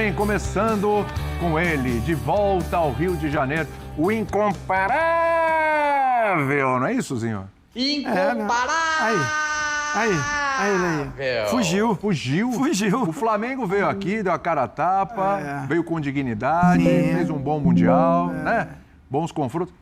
bem? Começando com ele, de volta ao Rio de Janeiro, o incomparável, não é isso, senhor? Incomparável! Aí, ele aí. Fugiu. O Flamengo veio aqui, deu a cara a tapa, veio com dignidade, fez um bom Mundial, né? Bons confrontos.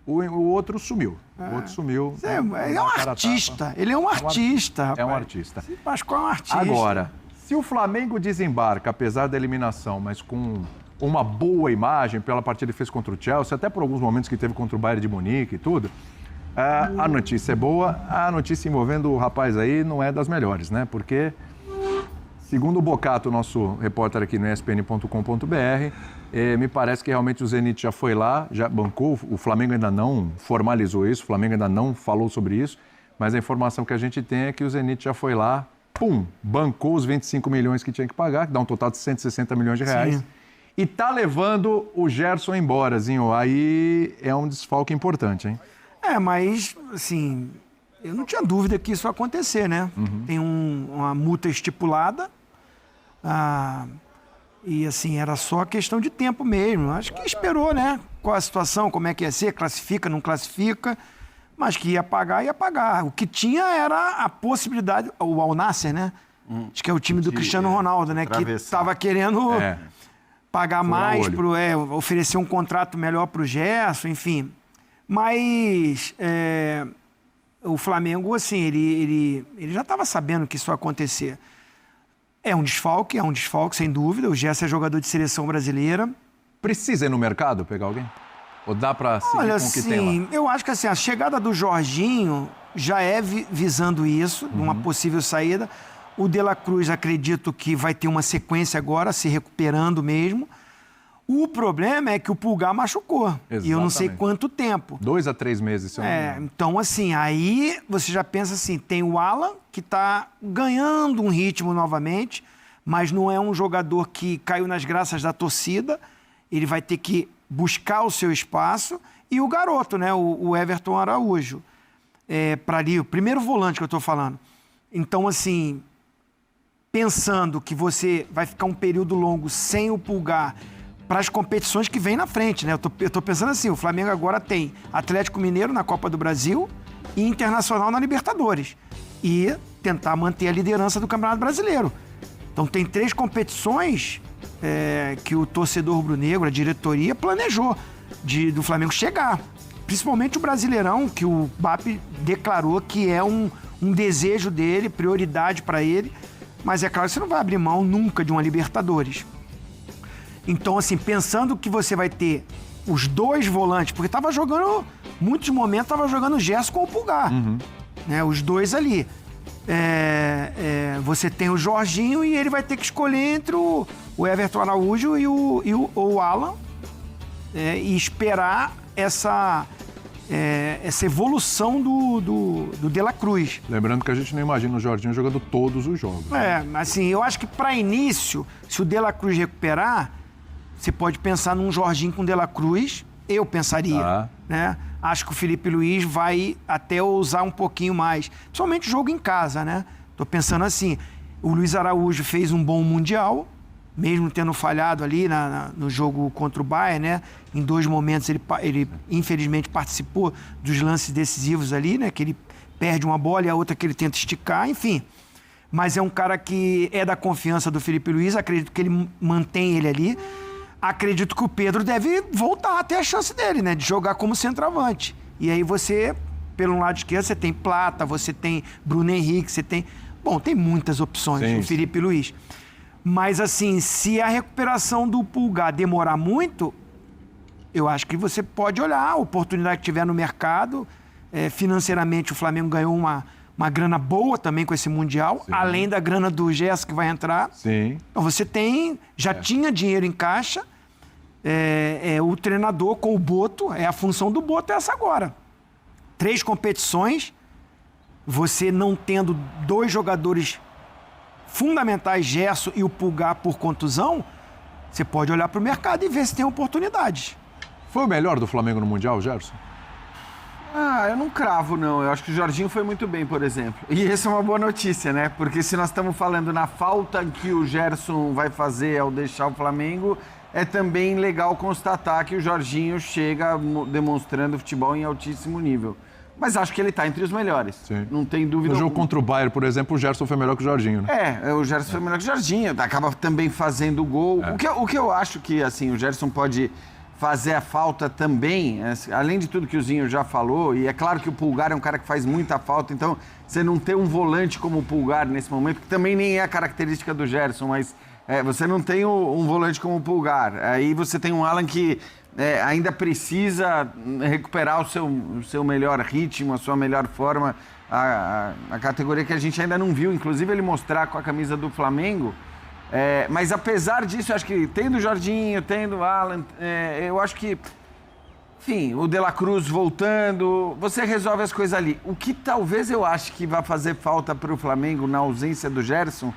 O outro sumiu. O outro sumiu. Ele é um artista. Ele é um artista, rapaz. É um artista. Pascoal é um artista. Agora, se o Flamengo desembarca, apesar da eliminação, mas com uma boa imagem pela partida que fez contra o Chelsea, até por alguns momentos que teve contra o Bayern de Munique e tudo, a notícia é boa. A notícia envolvendo o rapaz aí não é das melhores, né? Porque, segundo o Bocato, nosso repórter aqui no espn.com.br, me parece que realmente o Zenit já foi lá, já bancou, o Flamengo ainda não formalizou isso, o Flamengo ainda não falou sobre isso, mas a informação que a gente tem é que o Zenit já foi lá, bancou os 25 milhões que tinha que pagar, que dá um total de 160 milhões de reais, sim, e tá levando o Gerson embora, Zinho. Aí é um desfalque importante, hein? Mas, assim, eu não tinha dúvida que isso ia acontecer, né? Uhum. Tem uma multa estipulada, e, assim, era só questão de tempo mesmo. Acho que esperou, né? Qual a situação, como é que ia ser, classifica, não classifica, mas que ia pagar, ia pagar. O que tinha era a possibilidade, o Al Nassr, né? Acho que é o time do Cristiano Ronaldo, né? Que estava querendo pagar mais, oferecer um contrato melhor para o Gerson, enfim. Mas o Flamengo, assim, ele já estava sabendo que isso ia acontecer. É um desfalque, sem dúvida. O Gerson é jogador de seleção brasileira. Precisa ir no mercado pegar alguém? Ou dá para seguir com o que tem lá? Eu acho que assim, a chegada do Jorginho já é visando isso, uma possível saída. O De La Cruz, acredito que vai ter uma sequência agora, se recuperando mesmo. O problema é que o Pulgar machucou. Exatamente. E eu não sei quanto tempo. 2 a 3 meses, se eu não me engano. Então, assim, aí você já pensa assim, tem o Alan, que está ganhando um ritmo novamente, mas não é um jogador que caiu nas graças da torcida. Ele vai ter que buscar o seu espaço. E o garoto, né, o Everton Araújo, para ali, o primeiro volante que eu estou falando. Então, assim, pensando que você vai ficar um período longo sem o Pulgar para as competições que vem na frente, né? Eu tô pensando assim, o Flamengo agora tem Atlético Mineiro na Copa do Brasil e Internacional na Libertadores. E tentar manter a liderança do Campeonato Brasileiro. Então tem 3 competições que o torcedor rubro-negro, a diretoria, planejou do Flamengo chegar. Principalmente o Brasileirão, que o BAP declarou que é um desejo dele, prioridade para ele. Mas é claro que você não vai abrir mão nunca de uma Libertadores. Então, assim, pensando que você vai ter os 2 volantes, porque tava jogando, muitos momentos tava jogando o Gerson com o Pulgar, né? Os 2 ali. Você tem o Jorginho e ele vai ter que escolher entre o Everton Araújo e o Alan, e esperar essa evolução do De La Cruz. Lembrando que a gente não imagina o Jorginho jogando todos os jogos. Assim, eu acho que para início, se o De La Cruz recuperar, você pode pensar num Jorginho com De La Cruz, eu pensaria, né? Acho que o Felipe Luiz vai até ousar um pouquinho mais, principalmente o jogo em casa, né? Tô pensando assim, o Luiz Araújo fez um bom Mundial, mesmo tendo falhado ali no jogo contra o Bayern, né? Em 2 momentos ele infelizmente participou dos lances decisivos ali, né? Que ele perde uma bola e a outra que ele tenta esticar, enfim. Mas é um cara que é da confiança do Felipe Luiz, acredito que ele mantém ele ali. Acredito que o Pedro deve voltar a ter a chance dele, né? De jogar como centroavante. E aí você, pelo lado esquerdo, você tem Plata, você tem Bruno Henrique, você tem... Bom, tem muitas opções no Felipe Luiz. Mas, assim, se a recuperação do Pulgar demorar muito, eu acho que você pode olhar a oportunidade que tiver no mercado. Financeiramente, o Flamengo ganhou uma grana boa também com esse Mundial, além da grana do Gerson que vai entrar. Sim. Então você tinha dinheiro em caixa, o treinador com o Boto, a função do Boto é essa agora. 3 competições, você não tendo 2 jogadores fundamentais, Gerson e o Pulgar por contusão, você pode olhar para o mercado e ver se tem oportunidades. Foi o melhor do Flamengo no Mundial, Gerson? Eu não cravo, não. Eu acho que o Jorginho foi muito bem, por exemplo. E essa é uma boa notícia, né? Porque se nós estamos falando na falta que o Gerson vai fazer ao deixar o Flamengo, é também legal constatar que o Jorginho chega demonstrando futebol em altíssimo nível. Mas acho que ele está entre os melhores. Sim. Não tem dúvida. No jogo contra o Bayern, por exemplo, o Gerson foi melhor que o Jorginho, né? O Gerson foi melhor que o Jorginho. Acaba também fazendo gol. O que eu acho que, assim, o Gerson pode fazer a falta também, além de tudo que o Zinho já falou, e é claro que o Pulgar é um cara que faz muita falta, então você não ter um volante como o Pulgar nesse momento, que também nem é a característica do Gerson, mas você não tem um volante como o Pulgar. Aí você tem um Alan que ainda precisa recuperar o seu melhor ritmo, a sua melhor forma, a categoria que a gente ainda não viu, inclusive ele mostrar com a camisa do Flamengo. Mas apesar disso, eu acho que tendo o Jorginho, tendo o Alan, eu acho que, enfim, o De La Cruz voltando, você resolve as coisas ali. O que talvez eu acho que vai fazer falta para o Flamengo na ausência do Gerson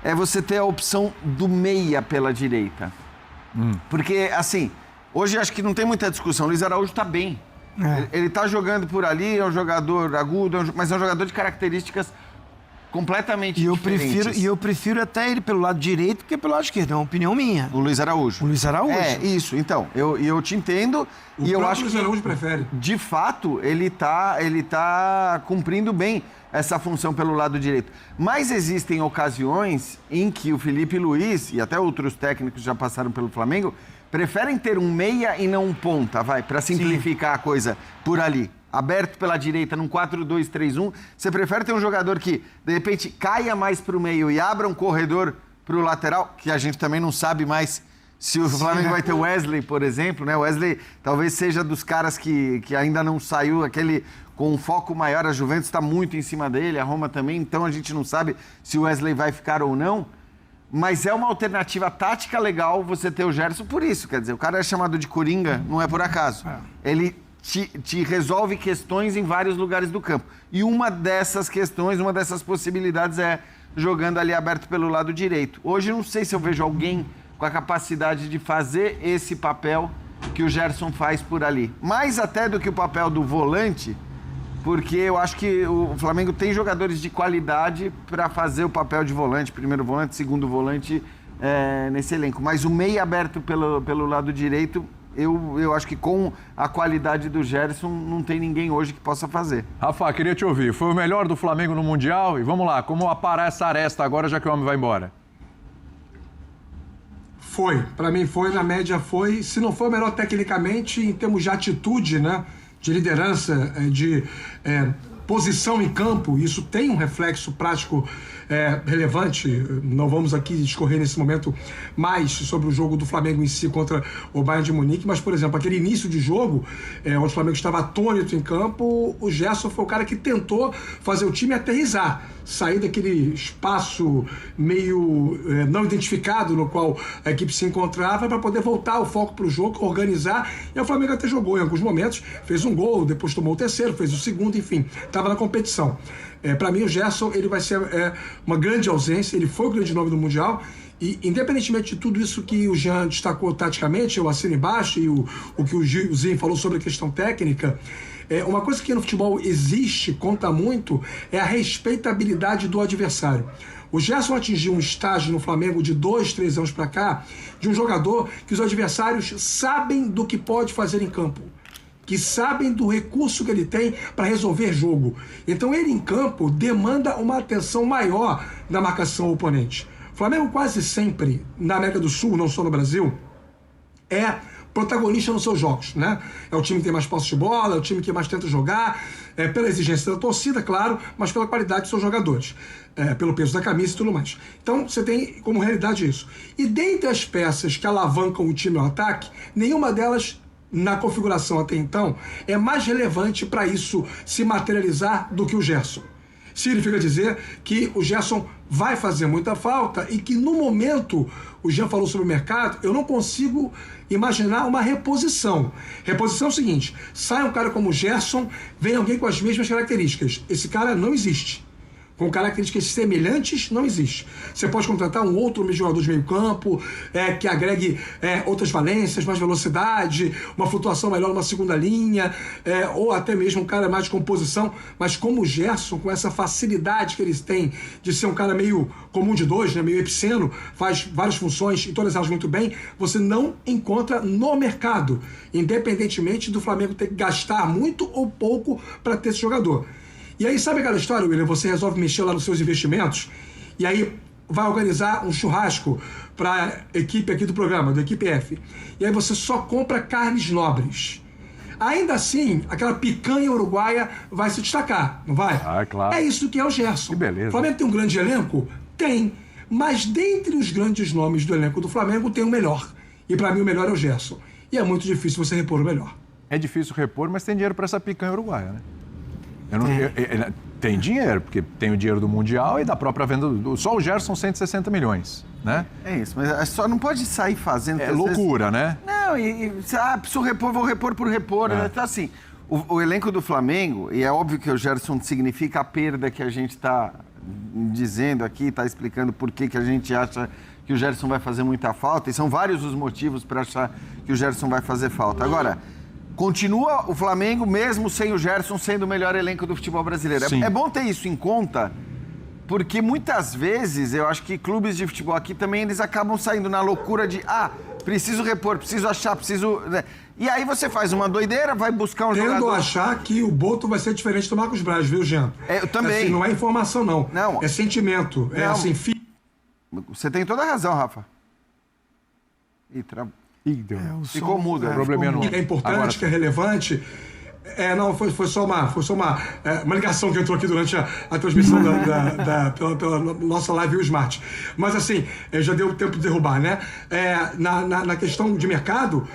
é você ter a opção do meia pela direita. Porque, assim, hoje acho que não tem muita discussão. O Luiz Araújo está bem. Ele está jogando por ali, é um jogador agudo, mas é um jogador de características completamente diferentes. Eu prefiro até ele pelo lado direito do que pelo lado esquerdo. É uma opinião minha. O Luiz Araújo. O Luiz Araújo. Isso. Então, eu te entendo. E eu acho que o Luiz Araújo prefere. De fato, ele tá cumprindo bem essa função pelo lado direito. Mas existem ocasiões em que o Felipe Luiz, e até outros técnicos já passaram pelo Flamengo, preferem ter um meia e não um ponta, para simplificar a coisa por ali. Aberto pela direita, num 4-2-3-1, você prefere ter um jogador que, de repente, caia mais para o meio e abra um corredor para o lateral, que a gente também não sabe mais se o Flamengo vai ter o Wesley, por exemplo, né? O Wesley talvez seja dos caras que ainda não saiu, aquele com um foco maior, a Juventus está muito em cima dele, a Roma também, então a gente não sabe se o Wesley vai ficar ou não. Mas é uma alternativa tática legal você ter o Gerson por isso, quer dizer, o cara é chamado de Coringa, não é por acaso. Ele te resolve questões em vários lugares do campo. E uma dessas questões, uma dessas possibilidades é jogando ali aberto pelo lado direito. Hoje não sei se eu vejo alguém com a capacidade de fazer esse papel que o Gerson faz por ali. Mais até do que o papel do volante, porque eu acho que o Flamengo tem jogadores de qualidade para fazer o papel de volante, primeiro volante, segundo volante nesse elenco. Mas o meio aberto pelo lado direito, eu acho que com a qualidade do Gerson não tem ninguém hoje que possa fazer. Rafa, queria te ouvir. Foi o melhor do Flamengo no Mundial? E vamos lá, como aparar essa aresta agora, já que o homem vai embora? Foi. Para mim foi, na média foi. Se não for melhor tecnicamente, em termos de atitude, né? De liderança, de posição em campo, isso tem um reflexo prático relevante. Não vamos aqui discorrer nesse momento mais sobre o jogo do Flamengo em si contra o Bayern de Munique, mas, por exemplo, aquele início de jogo, onde o Flamengo estava atônito em campo, o Gerson foi o cara que tentou fazer o time aterrissar, sair daquele espaço meio não identificado no qual a equipe se encontrava para poder voltar o foco para o jogo, organizar, e o Flamengo até jogou em alguns momentos, fez um gol, depois tomou o terceiro, fez o segundo, enfim, estava na competição. Para mim, o Gerson ele vai ser uma grande ausência, ele foi o grande nome do Mundial, e independentemente de tudo isso que o Jean destacou taticamente, eu assino embaixo, e o que o Zinho falou sobre a questão técnica, uma coisa que no futebol existe, conta muito, é a respeitabilidade do adversário. O Gerson atingiu um estágio no Flamengo de 2, 3 anos para cá, de um jogador que os adversários sabem do que pode fazer em campo, que sabem do recurso que ele tem para resolver jogo. Então ele em campo demanda uma atenção maior da marcação ao oponente. O Flamengo quase sempre, na América do Sul, não só no Brasil, é protagonista nos seus jogos, né? É o time que tem mais posse de bola, é o time que mais tenta jogar, pela exigência da torcida, claro, mas pela qualidade dos seus jogadores, pelo peso da camisa e tudo mais. Então, você tem como realidade isso. E dentre as peças que alavancam o time ao ataque, nenhuma delas, na configuração até então, é mais relevante para isso se materializar do que o Gerson. Significa dizer que o Gerson vai fazer muita falta e que no momento, o Jean falou sobre o mercado, eu não consigo imaginar uma reposição. Reposição é o seguinte, sai um cara como o Gerson, vem alguém com as mesmas características. Esse cara não existe. com características semelhantes, não existe. Você pode contratar um outro jogador de meio campo, que agregue outras valências, mais velocidade, uma flutuação melhor numa segunda linha, ou até mesmo um cara mais de composição, mas como o Gerson, com essa facilidade que eles têm de ser um cara meio comum de dois, né, meio epiceno, faz várias funções e todas elas muito bem, você não encontra no mercado, independentemente do Flamengo ter que gastar muito ou pouco para ter esse jogador. E aí, sabe aquela história, William? Você resolve mexer lá nos seus investimentos e aí vai organizar um churrasco para a equipe aqui do programa, do Equipe F. E aí você só compra carnes nobres. Ainda assim, aquela picanha uruguaia vai se destacar, não vai? Ah, claro. É isso que é o Gerson. Que beleza. O Flamengo tem um grande elenco? Tem. Mas dentre os grandes nomes do elenco do Flamengo, tem o melhor. E para mim o melhor é o Gerson. E é muito difícil você repor o melhor. É difícil repor, mas tem dinheiro para essa picanha uruguaia, né? Tem dinheiro, porque tem o dinheiro do Mundial e da própria venda. Só o Gerson, 160 milhões, né? É isso, mas só não pode sair fazendo... É loucura, né? Não, preciso repor, vou repor por repor. Né? Então, assim, o elenco do Flamengo, e é óbvio que o Gerson significa a perda que a gente está dizendo aqui, está explicando por que a gente acha que o Gerson vai fazer muita falta, e são vários os motivos para achar que o Gerson vai fazer falta. Agora... Continua o Flamengo, mesmo sem o Gerson, sendo o melhor elenco do futebol brasileiro. É bom ter isso em conta, porque muitas vezes eu acho que clubes de futebol aqui também eles acabam saindo na loucura de preciso repor, preciso achar, preciso... E aí você faz uma doideira, vai buscar um jogador... Tendo a achar que o Boto vai ser diferente do Marcos Braz, viu, Jean? Eu também. Assim, não é informação, não. Não. É sentimento. Não. É assim... Você tem toda a razão, Rafa. Ficou mudo. O probleminha não. Que é importante, agora... que é relevante. Não, foi só uma ligação que entrou aqui durante a transmissão pela nossa live e o Smart. Mas assim, já deu tempo de derrubar, né? Na questão de mercado,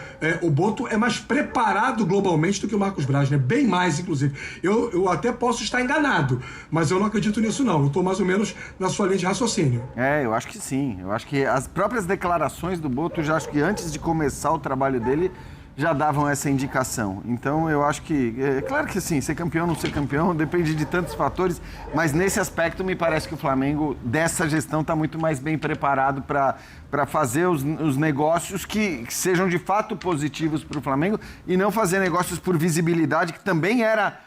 o Boto é mais preparado globalmente do que o Marcos Braz, né? Bem mais, inclusive. Eu até posso estar enganado, mas eu não acredito nisso, não. Eu estou mais ou menos na sua linha de raciocínio. Eu acho que sim. Eu acho que as próprias declarações do Boto, já acho que antes de começar o trabalho dele, já davam essa indicação. Então, eu acho que... É claro que sim, ser campeão ou não ser campeão depende de tantos fatores, mas nesse aspecto me parece que o Flamengo, dessa gestão, está muito mais bem preparado para fazer os negócios que sejam de fato positivos para o Flamengo e não fazer negócios por visibilidade, que também era...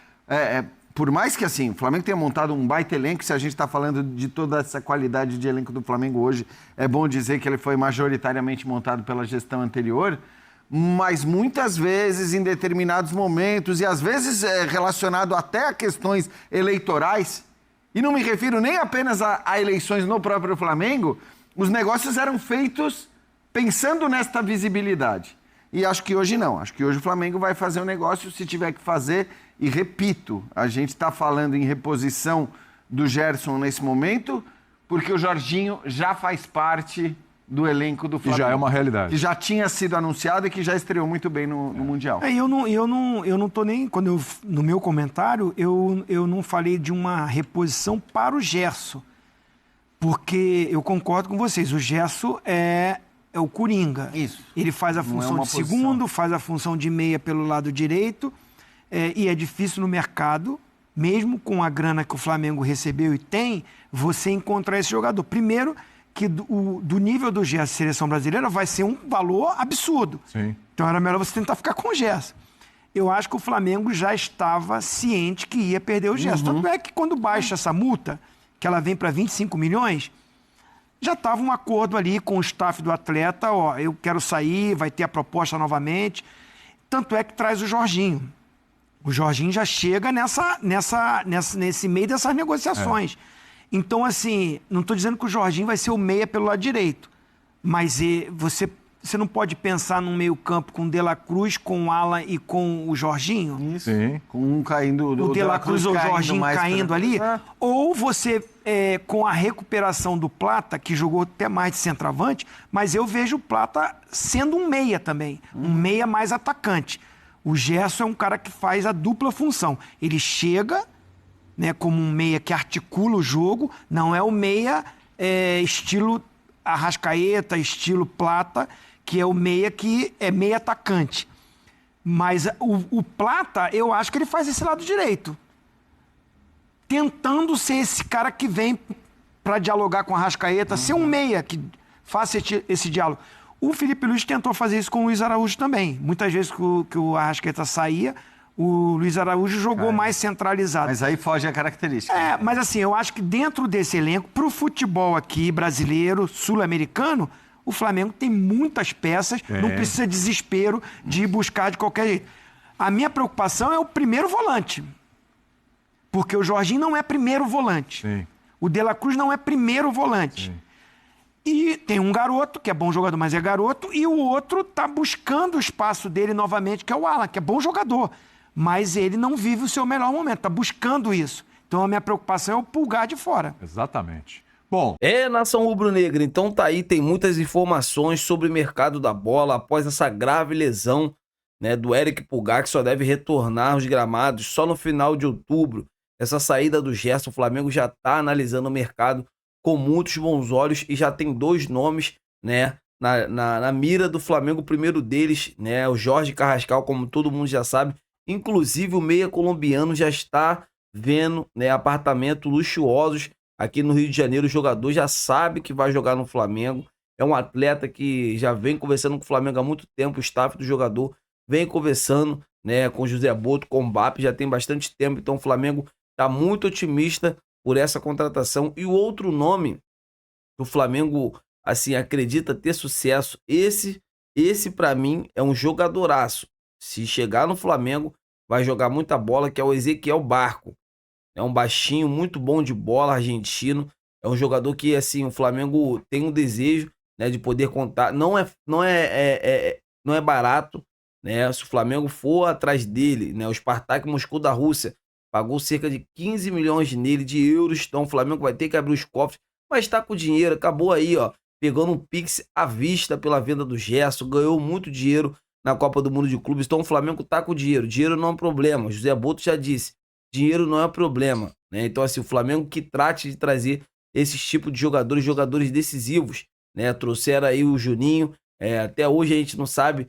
por mais que assim, o Flamengo tenha montado um baita elenco, se a gente está falando de toda essa qualidade de elenco do Flamengo hoje, é bom dizer que ele foi majoritariamente montado pela gestão anterior, mas muitas vezes, em determinados momentos, e às vezes relacionado até a questões eleitorais, e não me refiro nem apenas a eleições no próprio Flamengo, os negócios eram feitos pensando nesta visibilidade. E acho que hoje não. Acho que hoje o Flamengo vai fazer um negócio se tiver que fazer. E repito, a gente está falando em reposição do Gerson nesse momento, porque o Jorginho já faz parte do elenco do Flamengo. E já é uma realidade. Que já tinha sido anunciado e que já estreou muito bem no Mundial. Eu não tô nem... no meu comentário, eu não falei de uma reposição para o Gerson. Porque eu concordo com vocês, o Gerson é o Coringa. Isso. Ele faz a função de segundo, faz a função de meia pelo lado direito, e é difícil no mercado, mesmo com a grana que o Flamengo recebeu e tem, você encontrar esse jogador. Primeiro, que do nível do Gerson Seleção Brasileira vai ser um valor absurdo. Sim. Então era melhor você tentar ficar com o Gerson. Eu acho que o Flamengo já estava ciente que ia perder o Gerson. Tanto é que quando baixa essa multa, que ela vem para 25 milhões, já estava um acordo ali com o staff do atleta, eu quero sair, vai ter a proposta novamente. Tanto é que traz o Jorginho. O Jorginho já chega nesse meio dessas negociações. Então, assim, não estou dizendo que o Jorginho vai ser o meia pelo lado direito, mas você não pode pensar num meio campo com o De La Cruz, com o Alan e com o Jorginho? Isso. Sim. Com um caindo... O De La Cruz ou o Jorginho caindo ali? Ou você, com a recuperação do Plata, que jogou até mais de centroavante, mas eu vejo o Plata sendo um meia também, um meia mais atacante. O Gerson é um cara que faz a dupla função. Ele chega... como um meia que articula o jogo, não é o meia estilo Arrascaeta, estilo Plata, que é o meia que é meia atacante. Mas o Plata, eu acho que ele faz esse lado direito. tentando ser esse cara que vem para dialogar com a Arrascaeta, ser um meia que faça esse diálogo. O Felipe Luiz tentou fazer isso com o Luiz Araújo também. Muitas vezes que o Arrascaeta saía, o Luiz Araújo jogou mais centralizado. Mas aí foge a característica. Mas assim, eu acho que dentro desse elenco, pro futebol aqui, brasileiro, sul-americano, o Flamengo tem muitas peças, não precisa desespero de ir buscar de qualquer jeito. A minha preocupação é o primeiro volante. Porque o Jorginho não é primeiro volante. Sim. O De La Cruz não é primeiro volante. Sim. E tem um garoto, que é bom jogador, mas é garoto, e o outro tá buscando o espaço dele novamente, que é o Alan, que é bom jogador. Mas ele não vive o seu melhor momento, tá buscando isso. Então a minha preocupação é o pulgar de fora. Exatamente. Bom, Nação rubro-negra, então tá aí, tem muitas informações sobre o mercado da bola após essa grave lesão, né, do Eric Pulgar, que só deve retornar aos gramados só no final de outubro. Essa saída do Gerson, o Flamengo já tá analisando o mercado com muitos bons olhos e já tem 2 nomes, né, na mira do Flamengo. O primeiro deles, né, o Jorge Carrascal, como todo mundo já sabe. Inclusive o meia colombiano já está vendo, né, apartamentos luxuosos aqui no Rio de Janeiro. O jogador já sabe que vai jogar no Flamengo. É um atleta que já vem conversando com o Flamengo há muito tempo. O staff do jogador vem conversando, né, com o José Boto, com o Mbappé, já tem bastante tempo. Então o Flamengo está muito otimista por essa contratação. E o outro nome que o Flamengo, assim, acredita ter sucesso, esse para mim é um jogadoraço. Se chegar no Flamengo, vai jogar muita bola, que é o Ezequiel Barco. É um baixinho, muito bom de bola, argentino. É um jogador que, assim, o Flamengo tem um desejo, né, de poder contar. Não é barato, né? Se o Flamengo for atrás dele, né, o Spartak Moscou da Rússia pagou cerca de 15 milhões nele de euros. Então o Flamengo vai ter que abrir os cofres, mas tá com dinheiro. Acabou aí, ó, pegando um Pix à vista pela venda do Gerson, ganhou muito dinheiro na Copa do Mundo de Clubes. Então o Flamengo tá com dinheiro. Dinheiro não é um problema. O José Boto já disse, dinheiro não é um problema, né? Então assim, o Flamengo que trate de trazer esses tipos de jogadores decisivos, né? Trouxeram aí o Juninho, até hoje a gente não sabe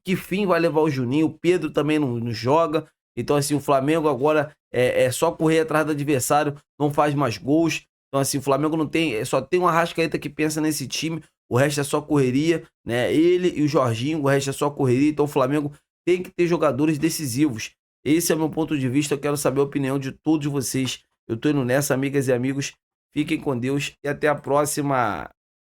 que fim vai levar o Juninho. O Pedro também não joga. Então assim, o Flamengo agora é só correr atrás do adversário, não faz mais gols. Então assim, o Flamengo não tem, só tem um Arrascaeta que pensa nesse time. O resto é só correria, né? Ele e o Jorginho, o resto é só correria. Então o Flamengo tem que ter jogadores decisivos. Esse é o meu ponto de vista. Eu quero saber a opinião de todos vocês. Eu tô indo nessa, amigas e amigos. Fiquem com Deus e até a próxima.